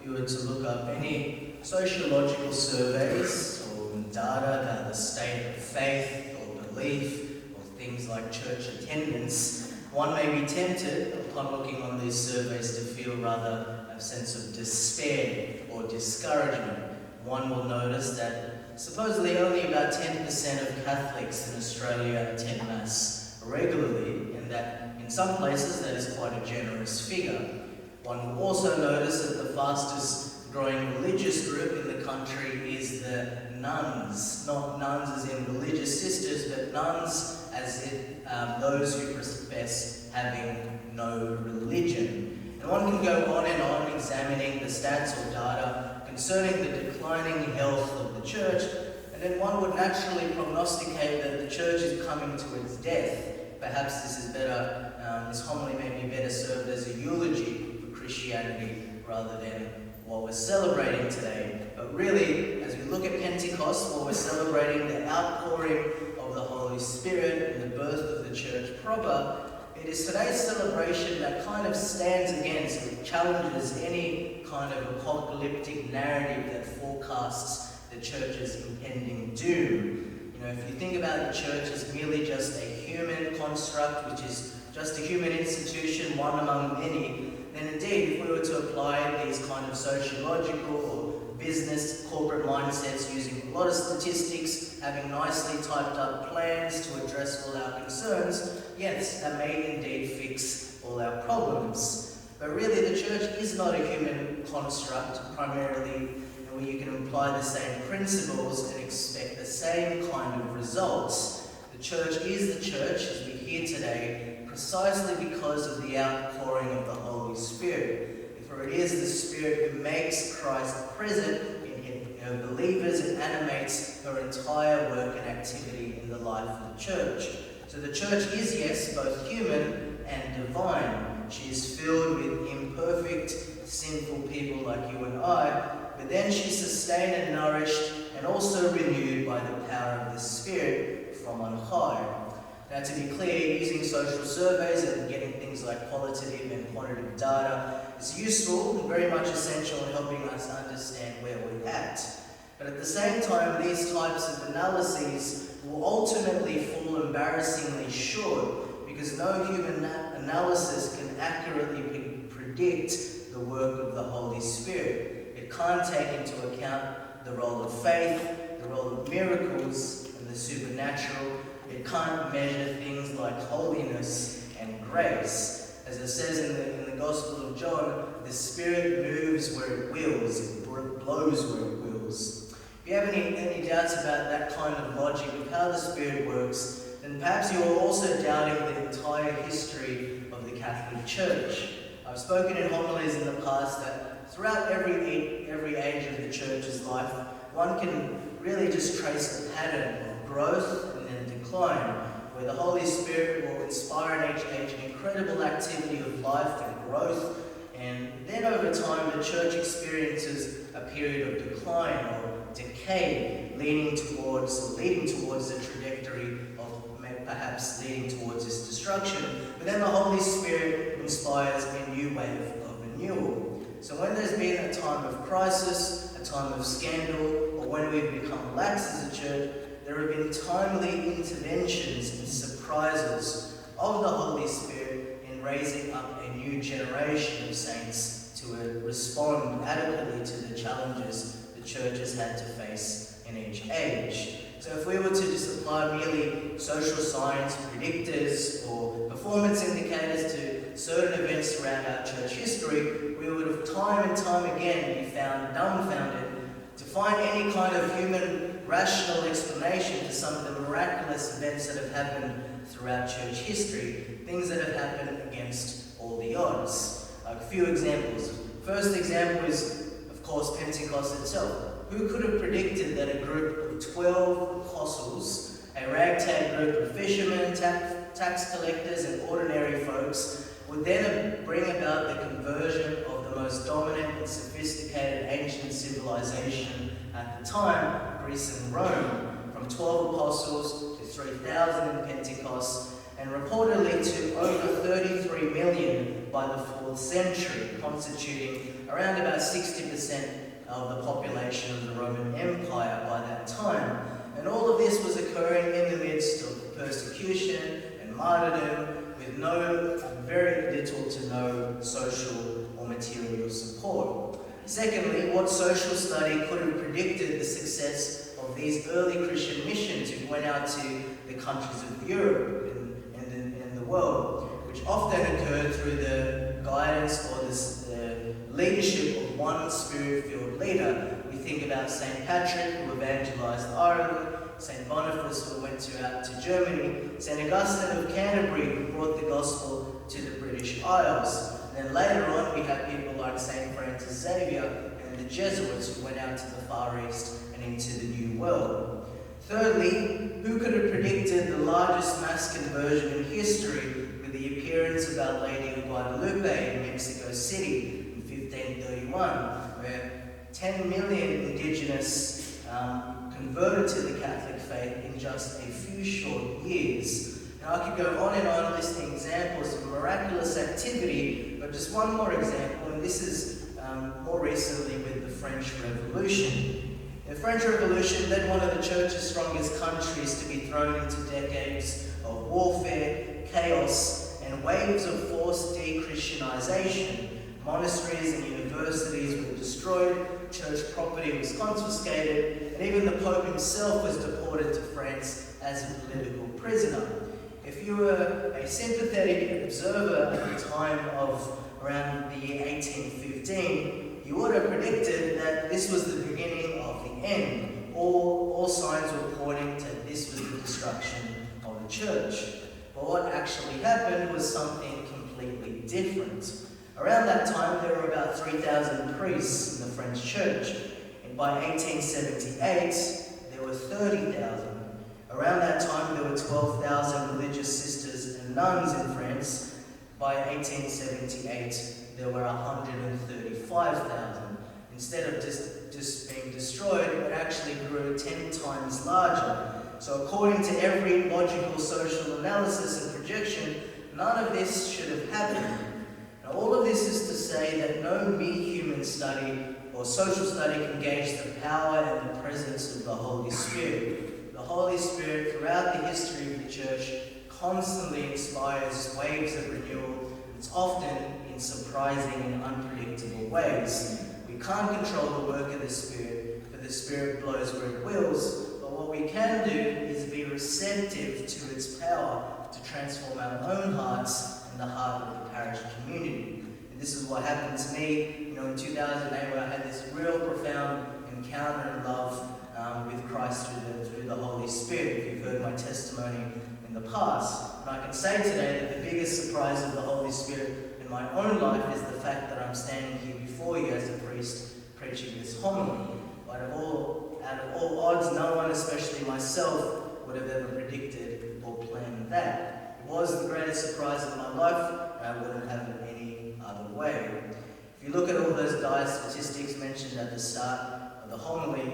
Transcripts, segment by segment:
you were to look up any sociological surveys or data about the state of faith or belief or things like church attendance, one may be tempted upon looking on these surveys to feel rather a sense of despair or discouragement. One will notice that supposedly only about 10% of Catholics in Australia attend Mass regularly, and that in some places that is quite a generous figure. One will also notice that the fastest growing religious group in the country is the nuns. Not nuns as in religious sisters, but nuns as in those who profess having no religion. And one can go on and on examining the stats or data concerning the declining health of the church, and then one would naturally prognosticate that the church is coming to its death. Perhaps this homily may be better served as a eulogy for Christianity rather than what we're celebrating today. But really, as we look at Pentecost, what we're celebrating, the outpouring of the Holy Spirit and the birth of the church proper, it is today's celebration that kind of stands against and challenges any kind of apocalyptic narrative that forecasts the church's impending doom. If you think about the church as merely just a human construct, which is just a human institution, one among many, then indeed, if we were to apply these kind of sociological or business corporate mindsets using a lot of statistics, having nicely typed up plans to address all our concerns, yes, that may indeed fix all our problems. But really, the church is not a human construct, primarily where you can apply the same principles and expect the same kind of results. The church is the church, as we hear today, precisely because of the outpouring of the Holy Spirit. For it is the Spirit who makes Christ present in her believers and animates her entire work and activity in the life of the church. So the church is, yes, both human and divine. She is filled with imperfect, sinful people like you and I, but then she's sustained and nourished and also renewed by the power of the Spirit from on high. Now, to be clear, using social surveys and getting things like qualitative and quantitative data is useful and very much essential in helping us understand where we're at. But at the same time, these types of analyses will ultimately fall embarrassingly short because no human analysis can accurately predict the work of the Holy Spirit. It can't take into account the role of faith, the role of miracles, and the supernatural. It can't measure things like holiness and grace. As it says in the Gospel of John, the Spirit moves where it wills, it blows where it wills. If you have any doubts about that kind of logic of how the Spirit works, then perhaps you're also doubting the entire history of the Catholic Church. I've spoken in homilies in the past that throughout every age of the Church's life, one can really just trace a pattern of growth and then decline, where the Holy Spirit will inspire in each age an incredible activity of life and growth, and then over time the Church experiences a period of decline or decay, leading towards the trajectory of perhaps leading towards its destruction. But then the Holy Spirit inspires a new wave of renewal. So when there's been a time of crisis, a time of scandal, or when we've become lax as a church, there have been timely interventions and surprises of the Holy Spirit in raising up a new generation of saints to respond adequately to the challenges the church has had to face in each age. So if we were to just apply merely social science predictors or performance indicators to certain events throughout our church history, we would have time and time again be found dumbfounded to find any kind of human rational explanation to some of the miraculous events that have happened throughout church history, things that have happened against all the odds. A few examples. First example is, of course, Pentecost itself. Who could have predicted that a group of 12 apostles, a ragtag group of fishermen, tax collectors, and ordinary folks, would then bring about the conversion of the most dominant and sophisticated ancient civilization at the time, Greece and Rome, from 12 apostles to 3,000 in Pentecost, and reportedly to over 33 million by the 4th century, constituting around about 60% of the population of the Roman Empire by that time. And all of this was occurring in the midst of persecution and martyrdom, with very little to no social or material support. Secondly, what social study could have predicted the success of these early Christian missions who went out to the countries of Europe and the world, which often occurred through the guidance or the leadership of one spirit-filled leader. We think about St. Patrick, who evangelized Ireland, St. Boniface, who went out to Germany, St. Augustine of Canterbury, who brought the gospel to the British Isles. And then later on, we have people like St. Francis Xavier and the Jesuits, who went out to the Far East and into the New World. Thirdly, who could have predicted the largest mass conversion in history with the appearance of Our Lady of Guadalupe in Mexico City in 1531, where 10 million indigenous converted to the Catholic faith in just a few short years. Now, I could go on and on listing examples of miraculous activity, but just one more example, and this is more recently with the French Revolution. The French Revolution led one of the Church's strongest countries to be thrown into decades of warfare, chaos, and waves of forced de-Christianization. Monasteries and universities were destroyed, church property was confiscated, and even the Pope himself was deported to France as a political prisoner. If you were a sympathetic observer at the time of around the year 1815, you would have predicted that this was the beginning of the end. All signs were pointing to this was the destruction of the church. But what actually happened was something completely different. Around that time, there were about 3,000 priests in the French church, and by 1878, there were 30,000. Around that time, there were 12,000 religious sisters and nuns in France. By 1878, there were 135,000. Instead of just being destroyed, it actually grew 10 times larger. So according to every logical social analysis and projection, none of this should have happened. Now, all of this is to say that no mere human study or social study can gauge the power and the presence of the Holy Spirit. The Holy Spirit, throughout the history of the Church, constantly inspires waves of renewal. It's often in surprising and unpredictable ways. We can't control the work of the Spirit, for the Spirit blows where it wills, but what we can do is be receptive to its power to transform our own hearts and the heart of the parish community. And this is what happened to me, in 2008, where I had this real profound encounter and love with Christ through the Holy Spirit. If you've heard my testimony in the past, and I can say today that the biggest surprise of the Holy Spirit in my own life is the fact that I'm standing here before you as a priest preaching this homily. But out of all odds, no one, especially myself, would have ever predicted or planned that. It was the greatest surprise of my life, and I wouldn't have it any other way. If you look at all those dire statistics mentioned at the start of the homily,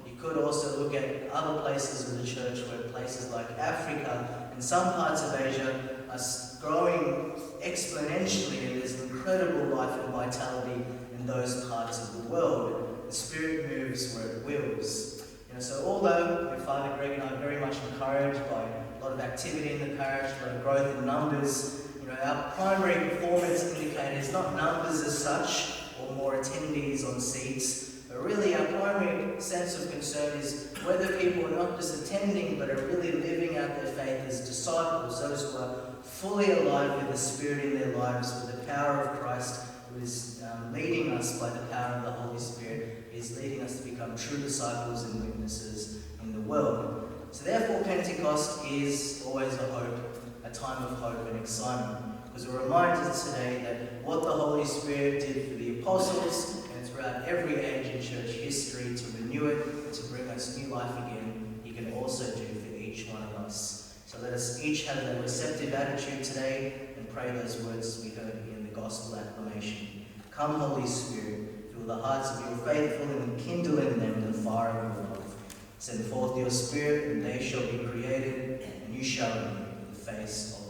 you could also look at other places of the church, where places like Africa and some parts of Asia are growing exponentially, and there's incredible life and vitality in those parts of the world. The Spirit moves where it wills. So although Father Greg and I are very much encouraged by a lot of activity in the parish, a lot of growth in numbers, our primary performance indicator is not numbers as such, or more attendees on seats, but really our primary sense of concern is whether people are not just attending, but are really living out their faith as disciples, those who are fully alive with the Spirit in their lives, with the power of Christ, who is leading us by the power of the Holy Spirit, is leading us to become true disciples and witnesses in the world. So therefore, Pentecost is always a hope, a time of hope and excitement, because it reminds us today that what the Holy Spirit did for the apostles and throughout every age in church history to renew it and to bring us new life again, He can also do for each one of us. So let us each have that receptive attitude today and pray those words we heard in the Gospel acclamation. Come, Holy Spirit, fill the hearts of your faithful and kindle in them the fire of your love. Send forth your Spirit, and they shall be created, and you shall renew the face of